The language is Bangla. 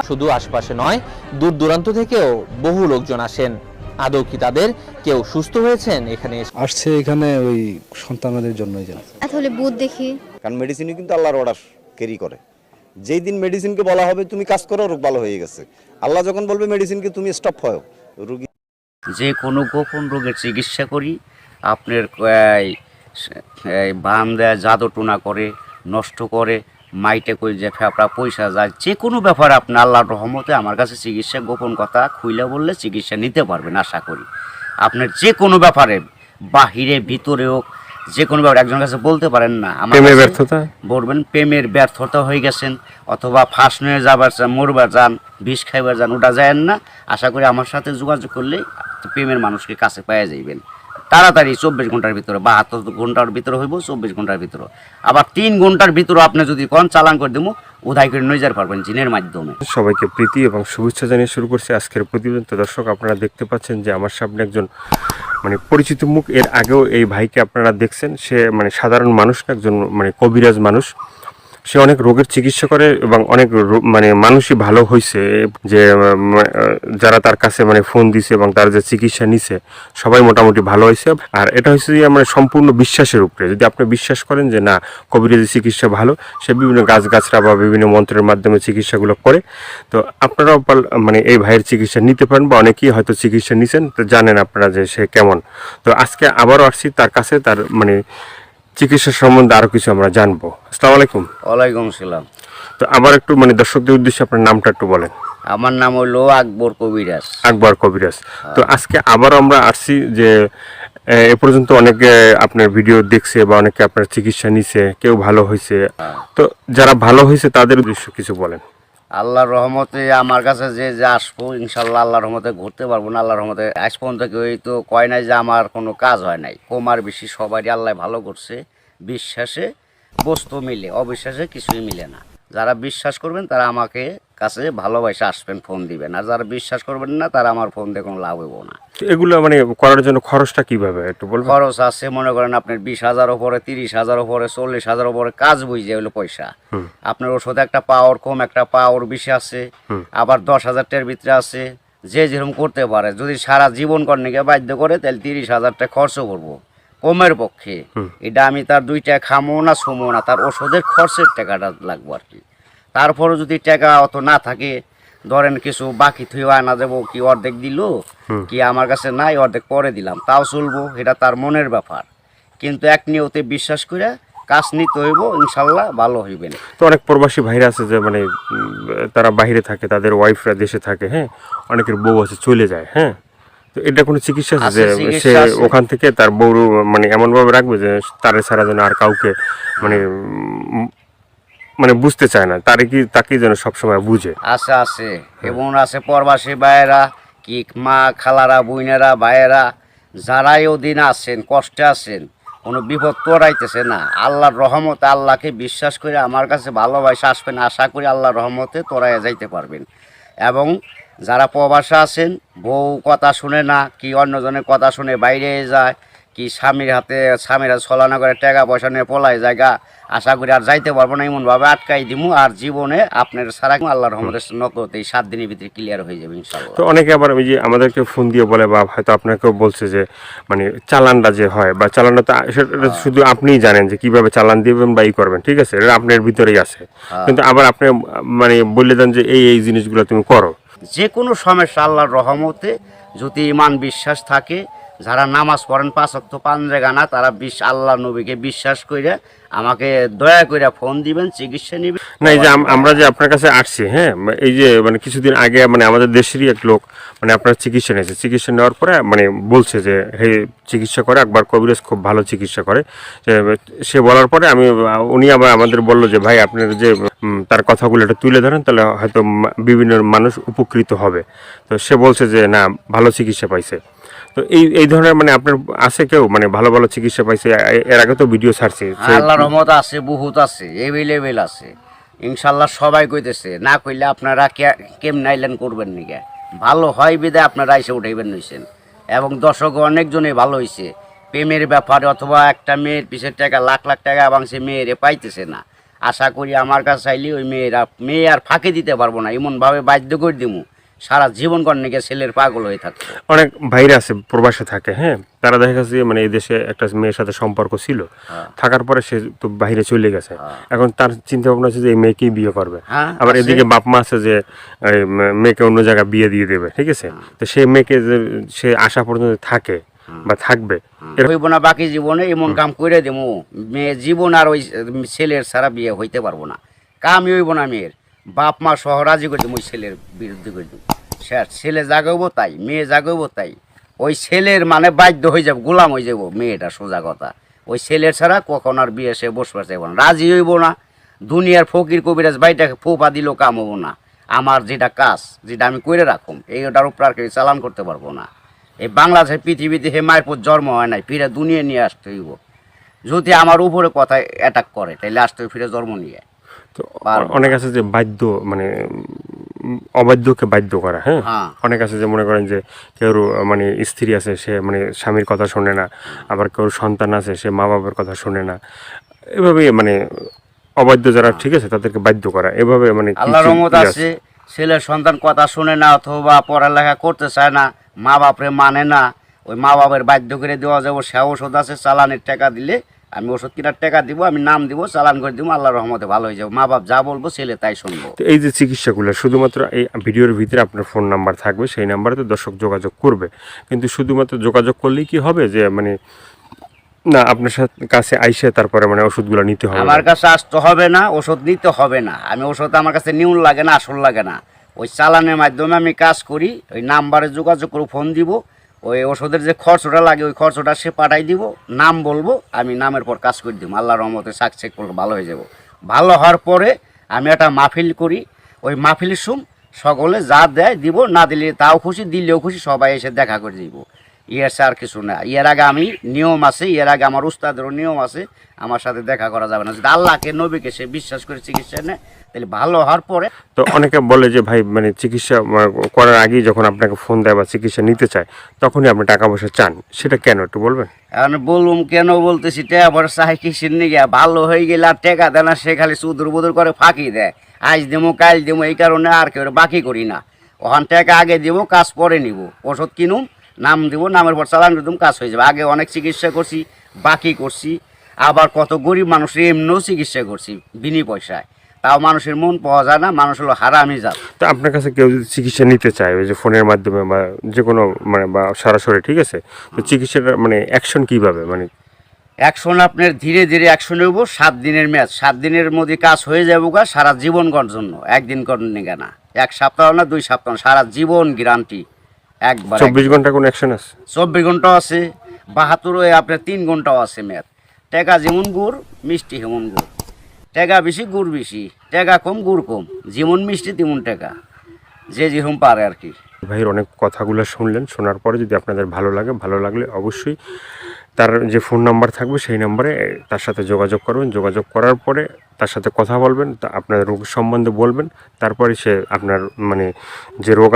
শুধু আশপাশে নয়, দূর দূরান্ত থেকেও বহু লোকজন আসেন। আদৌ কি তাদের কেউ সুস্থ হয়েছেন এখানে আসছে? এখানে ওই সন্তানদের জন্যই জানা। তাহলে বুথ দেখি, কারণ মেডিসিনই কিন্তু আল্লাহর অর্ডার ক্যারি করে। যেই দিন মেডিসিনকে বলা হবে তুমি কাজ করো, রোগ ভালো হয়ে গেছে, আল্লাহ যখন বলবে মেডিসিনকে তুমি স্টপ হও, রোগী যে কোনো গোপন রোগের চিকিৎসা করি। আপনার বান দেয়, জাদু টোনা করে, নষ্ট করে, মাইটে করে যে ফেপড়া পয়সা যায়, যে কোনো ব্যাপারে আপনি আল্লাহর রহমতে আমার কাছে চিকিৎসা গোপন কথা খুইলে বললে চিকিৎসা নিতে পারবেন আশা করি। আপনার যে কোনো ব্যাপারে বাহিরে ভিতরে হোক, যে কোনো ব্যাপারে একজনের কাছে বলতে পারেন না আমার ব্যর্থতা বলবেন প্রেমের ব্যর্থতা হয়ে গেছেন, অথবা ফাঁস নিয়ে যাবার চান, মরবার যান, বিষ খাইবার যান, ওটা যায়েন না। আশা করি আমার সাথে যোগাযোগ করলে প্রেমের মানুষকে কাছে পাওয়া যাইবেন তাড়াতাড়ি। 24 ঘন্টার ভিতরে, 72 ঘন্টার ভিতরে হইব, 24 ঘন্টার ভিতরে। আবার 3 ঘন্টার ভিতরে আপনি যদি কোন চালান করে দেবো, উধাই করে নিয়ে যেতে পারবেন জিনের মাধ্যমে। সবাইকে প্রীতি এবং শুভেচ্ছা জানিয়ে শুরু করছি আজকের প্রতিবেদন। তো দর্শক, আপনারা দেখতে পাচ্ছেন যে আমার সামনে একজন পরিচিত মুখ। এর আগেও এই ভাইকে আপনারা দেখছেন। সে সাধারণ মানুষ না, একজন কবিরাজ মানুষ। সে অনেক রোগের চিকিৎসা করে এবং অনেক মানুষই ভালো হয়েছে, যে যারা তার কাছে ফোন দিছে এবং তার যে চিকিৎসা নিছে সবাই মোটামুটি ভালো হয়েছে। আর এটা হচ্ছে যে সম্পূর্ণ বিশ্বাসের উপরে। যদি আপনি বিশ্বাস করেন যে না, কবিরাজি চিকিৎসা ভালো, সে বিভিন্ন গাছগাছরা বা বিভিন্ন মন্ত্রের মাধ্যমে চিকিৎসাগুলো করে, তো আপনারাও এই ভাইয়ের চিকিৎসা নিতে পারেন, বা অনেকেই হয়তো চিকিৎসা নিছেন, তো জানেন আপনারা যে সে কেমন। তো আজকে আবারও আসছি তার কাছে, তার চিকিৎসা সম্বন্ধে আরো কিছু আমরা জানবো। আসসালামু আলাইকুম। ওয়ালাইকুম আসসালাম। তো আবার একটু দর্শকদের উদ্দেশ্যে আপনার নামটা একটু বলেন। আমার নাম হলো আকবর কবিরাজ। আকবর কবিরাজ। তো আজকে আবার আমরা আসছি যে এ পর্যন্ত অনেকে আপনার ভিডিও দেখছে বা অনেকে আপনার চিকিৎসা নিছে, কেউ ভালো হয়েছে। তো যারা ভালো হয়েছে তাদের উদ্দেশ্য কিছু বলেন। আল্লাহর রহমতে আমার কাছে যে আসবো, ইনশাল্লাহ আল্লাহর রহমতে ঘুরতে পারবো না। আল্লাহর রহমতে আজ পর্যন্ত কেউ তো কয় নাই যে আমার কোনো কাজ হয় নাই। কমার বেশি সবারই আল্লাহ ভালো করছে। বিশ্বাসে বস্তু মিলে, অবিশ্বাসে কিছুই মিলে না। যারা বিশ্বাস করবেন তারা আমাকে কাছে ভালোবাসে আসবেন, ফোন দিবেন। আর যারা বিশ্বাস করবেন না তারা আমার ফোন দিয়ে কোনো লাভ হইব না। এগুলো করার জন্য খরচটা কিভাবে একটু বলবেন? খরচ আছে, মনে করেন আপনার 20,000 উপরে, 30,000 উপরে, 40,000 উপরে কাজ বুঝে হলো পয়সা। আপনার ওষুধ একটা পাওয়ার কম, একটা পাওয়ার বেশি আছে, আবার 10,000 টাকার ভিতরে আছে। যে যেরকম করতে পারে, যদি সারা জীবন করতে বাধ্য করে তাহলে 30,000 টাকা খরচ করবো কমের পক্ষে। এটা আমি তার 2 টাকা খামো না, ছুমো না, তার ওষুধের খরচের টাকাটা লাগবো আর কি। তারপরে যদি টাকা অত না থাকে, ধরেন কিছু বাকি থুয়ে আনা যাবো, কি অর্ধেক দিল, কি আমার কাছে নাই, অর্ধেক পরে দিলাম, তাও চলবো। এটা তার মনের ব্যাপার। কিন্তু এক নিয়তে বিশ্বাস করে কাজ নিতে হইব, ইনশাল্লাহ ভালো হইবেন। তো অনেক প্রবাসী ভাইরা আছে যে তারা বাইরে থাকে, তাদের ওয়াইফরা দেশে থাকে, হ্যাঁ, অনেকের বউ আছে চলে যায়, হ্যাঁ। তো এটা কোনো চিকিৎসা আছে যে সে ওখান থেকে তার বউ এমন ভাবে রাখবে যে তারে ছাড়া যেন আর কাউকে বুঝতে চায় না, তাকে যেন সবসময় বুঝে। আছে আছে এবং আছে প্রবাসী ভাইয়েরা, কি মা খালারা, বোনেরা, ভাইয়েরা, যারাই ওদিন আছেন, কষ্টে আছেন, কোনো বিপদ তোরাইতেছে না, আল্লাহর রহমতে আল্লাহকে বিশ্বাস করে আমার কাছে ভালোবাসা আসবেন। আশা করি আল্লাহর রহমতে তোরাইয়া যাইতে পারবেন। এবং যারা প্রবাসে আছেন, বউ কথা শুনে না, কি অন্যজনের কথা শুনে বাইরে যায়, কি স্বামীরা ছলনা করে টাকা পয়সা নিয়ে পলায় জায়গা, আশা করি আর যাইতে পারবো না, এমনভাবে আটকাই দিমু। আর জীবনে আপনার সারা আল্লাহর রহমতের নকলতে এই 7 দিনের ভিতরে ক্লিয়ার হয়ে যাবে ইনশাআল্লাহ। তো অনেকে আবার ওই যে আমাদেরকে ফোন দিয়ে বলে, বা হয়তো আপনাকেও বলছে যে চালানটা যে হয়, বা চালানটা তো সেটা শুধু আপনিই জানেন যে কিভাবে চালান দিবেন বা করবেন, ঠিক আছে, এটা আপনার ভিতরেই আছে। কিন্তু আবার আপনি বলে দেন যে এই জিনিসগুলো তুমি করো। যে কোনো সমস্যা আল্লাহর রহমতে যদি ইমান বিশ্বাস থাকে, যারা নামাজ পড়েন 5 ওয়াক্ত 5 জায়গা, তারা আল্লাহ নবীকে বিশ্বাস করে আমাকে দয়া করে ফোন দিবেন, চিকিৎসা নিবেন। না, এই যে আমরা যে আপনার কাছে আসছি, হ্যাঁ, এই যে কিছুদিন আগে আমাদের দেশেরই এক লোক আপনার চিকিৎসা নিয়েছে। চিকিৎসা নেওয়ার পরে বলছে যে হে, চিকিৎসা করে আকবর কবিরাজ, খুব ভালো চিকিৎসা করে। সে বলার পরে উনি আবার আমাদের বললো যে ভাই, আপনার যে তার কথাগুলো এটা তুলে ধরেন, তাহলে হয়তো বিভিন্ন মানুষ উপকৃত হবে। তো সে বলছে যে না, ভালো চিকিৎসা পাইছে। তো এই ধরনের আপনার আছে কেউ ভালো ভালো চিকিৎসা পাইছে? এর আগে তো ভিডিও ছাড়ছে। আল্লাহর রহমত আছে, বহুত আছে, এভেলেবেল আছে ইনশাআল্লাহ। সবাই কইতেছে, না কইলে আপনারা কেমনে আইলেন করবেন নিকে, ভালো হয় বিদে আপনারা এসে উঠাইবেন নিছেন। এবং দর্শক অনেকজনই ভালো হয়েছে প্রেমের ব্যাপারে, অথবা একটা মেয়ের পিছের টাকা লাখ লাখ টাকা এবং সে মেয়েরে পাইতেছে না। আশা করি আমার কাছে চাইলে ওই মেয়ে আর ফাঁকি দিতে পারবো না, এমনভাবে বাধ্য করে দিমু সারা জীবন কর্ণিকে ছেলের পাগল হয়ে থাকতো। অনেক ভাইরা আছে প্রবাসে থাকে, হ্যাঁ, তারা দেখা গেছে যে মানে এই দেশে একটা মেয়ের সাথে সম্পর্ক ছিল, থাকার পরে সে তো বাইরে চলে গেছে, এখন তার চিন্তা ভাবনা আছে যে এই মেয়েকেই বিয়ে করবে। হ্যাঁ, আবার আছে। এদিকে বাপ মা আছে যে এই মেয়েকে অন্য জায়গায় বিয়ে দিয়ে দেবে, ঠিক আছে। তো সেই মেয়েকে যে সে আশা পর্যন্ত থাকে বা থাকবে, হইব না বাকি জীবনে এমন কাম করে দেবো, মেয়ে জীবন আর ওই ছেলের ছাড়া বিয়ে হইতে পারবো না। কামই হইব না মেয়ের, বাপ মা সহ রাজি করে দেবো, ওই ছেলের বিরুদ্ধে করে দেবো। ছেলে জাগাবো তাই, মেয়ে জাগাবো তাই, ওই ছেলের মানে বাধ্য হয়ে যাবো, গোলাম হয়ে যাবো মেয়েটা, সোজা কথা। ওই ছেলের ছাড়া কখন আর বিয়ে সে বসবার চাইব না, রাজি হইব না। দুনিয়ার ফকির কবিরাজ বাইটাকে ফোপা দিলেও কাম হবো না। আমার যেটা কাজ, যেটা আমি করে রাখুম, এইটার উপর আর কেউ চালান করতে পারবো না। এই বাংলাদেশের পৃথিবীতে হে মায়ের পর জন্ম হয় নাই, ফিরে দুনিয়া নিয়ে আসতে হইব। যদি আমার উপরে কথা অ্যাটাক করে তাহলে আসতে হইব ফিরে জন্ম নিয়ে। তো অনেক আছে যে বাধ্য মানে অবাধ্যকে বাধ্য করা, হ্যাঁ, হ্যাঁ। অনেক আছে যে মনে করেন যে কেউ মানে স্ত্রী আছে সে মানে স্বামীর কথা শোনে না, আবার কেউ সন্তান আছে সে মা বাবার কথা শোনে না, এভাবে মানে অবাধ্য যারা, ঠিক আছে, তাদেরকে বাধ্য করা, এভাবে মানে কি আল্লাহর রহমত কি আছে, ছেলের সন্তান কথা শুনে না অথবা পড়ালেখা করতে চায় না, মা বাপরে মানে না, ওই মা বাপের বাধ্য করে দেওয়া যাবো। সে ওষুধ আছে, চালানের টাকা দিলে আমি ওষুধ কেনার টাকা দিব, আমি নাম দিব, চালান করে দিব, আল্লাহর রহমতে ভালো হয়ে যাবো। মা বাপ যা বলবো ছেলে তাই শুনবো। তো এই যে চিকিৎসাগুলো শুধুমাত্র এই ভিডিওর ভিতরে আপনার ফোন নাম্বার থাকবে, সেই নাম্বারে তো দর্শক যোগাযোগ করবে, কিন্তু শুধুমাত্র যোগাযোগ করলেই কি হবে যে মানে না আপনার সাথে কাছে আইসে তারপরে মানে ওষুধগুলো নিতে হবে? আমার কাছে আসতে হবে না, ওষুধ নিতে হবে না। আমি ওষুধ আমার কাছে নিউন লাগে না, আসল লাগে না। ওই চালানের মাধ্যমে আমি কাজ করি, ওই নাম্বারে যোগাযোগ করে ফোন দিব, ওই ওষুধের যে খরচটা লাগে ওই খরচটা সে পাঠাই দিব, নাম বলবো, আমি নামের পর কাজ করে দিব। আল্লাহর রহমতে সাকসেস করলে ভালো হয়ে যাব। ভালো হওয়ার পরে আমি একটা মাহফিল করি, ওই মাহফিলের সুম সকলে যা দেয় দিব, না দিলে তাও খুশি, দিলেও খুশি, সবাই এসে দেখা করে দিব। ইয়ার আর কিছু না। এর আগে আমি নিয়ম আছে, এর আগে আমার উস্তাদেরও নিয়ম আছে, আমার সাথে দেখা করা যাবে না। যদি আল্লাহকে নবীকে সে বিশ্বাস করে চিকিৎসা নেয় তাহলে ভালো হওয়ার পরে। তো অনেকে বলে যে ভাই মানে চিকিৎসা করার আগেই যখন আপনাকে ফোন দেয় বা চিকিৎসা নিতে চায় তখনই আপনি টাকা পয়সা চান, সেটা কেন একটু বলবেন? এখন বলুম কেন বলতেছি, টাকা পয়সা চাই কিসের নিয়ে, ভালো হয়ে গেলে আর টাকা দেয় না, সে খালি সুদুর বুদুর করে ফাঁকি দেয়, আজ দেবো কাল দেবো, এই কারণে আর কেউ বাকি করি না। ওখান টাকা আগে দিব, কাজ পরে নিব, ওষুধ কিনুম, নাম দিব, নামের পর চালান দিতুম, কাজ হয়ে যাবে। আগে অনেক চিকিৎসা করছি, বাকি করছি, আবার কত গরিব মানুষের এমনিও চিকিৎসা করছি বিনি পয়সায়, তাও মানুষের মন পাওয়া যায় না, মানুষ হলো হারামি জাত। তো আপনার কাছে কেউ যদি চিকিৎসা নিতে চায় ওই যে ফোনের মাধ্যমে বা যে কোনো মানে বা সরাসরি, ঠিক আছে, তো চিকিৎসাটা মানে অ্যাকশন কীভাবে মানে? অ্যাকশন আপনার ধীরে ধীরে অ্যাকশন নেব, 7 দিনের ম্যাচ, 7 দিনের মধ্যে কাজ হয়ে যাবো গা, সারা জীবন করার জন্য। একদিন করেন না, 1 সপ্তাহ না 2 সপ্তাহ, সারা জীবন গ্যারান্টি একবার। 24 ঘন্টা কোনো অ্যাকশন আছে? 24 ঘন্টাও আছে, 72 আপনার 3 ঘন্টাও আছে ম্যাচ। টাকা যেমন গুড়, মিষ্টি হেমন গুড়, টাকা বেশি গুড় বেশি, টাকা কম গুড় কম, যেমন মিষ্টি তেমন টাকা, যে যেরকম পারে আর কি। ভাইয়ের অনেক কথাগুলো শুনলেন, শোনার পরে যদি আপনাদের ভালো লাগে, ভালো লাগলে অবশ্যই তার যে ফোন নাম্বার থাকবে সেই নাম্বারে তার সাথে যোগাযোগ করবেন। যোগাযোগ করার পরে তার সাথে কথা বলবেন, তা আপনার রোগ সম্বন্ধে বলবেন, তারপরে সে আপনার মানে যে রোগ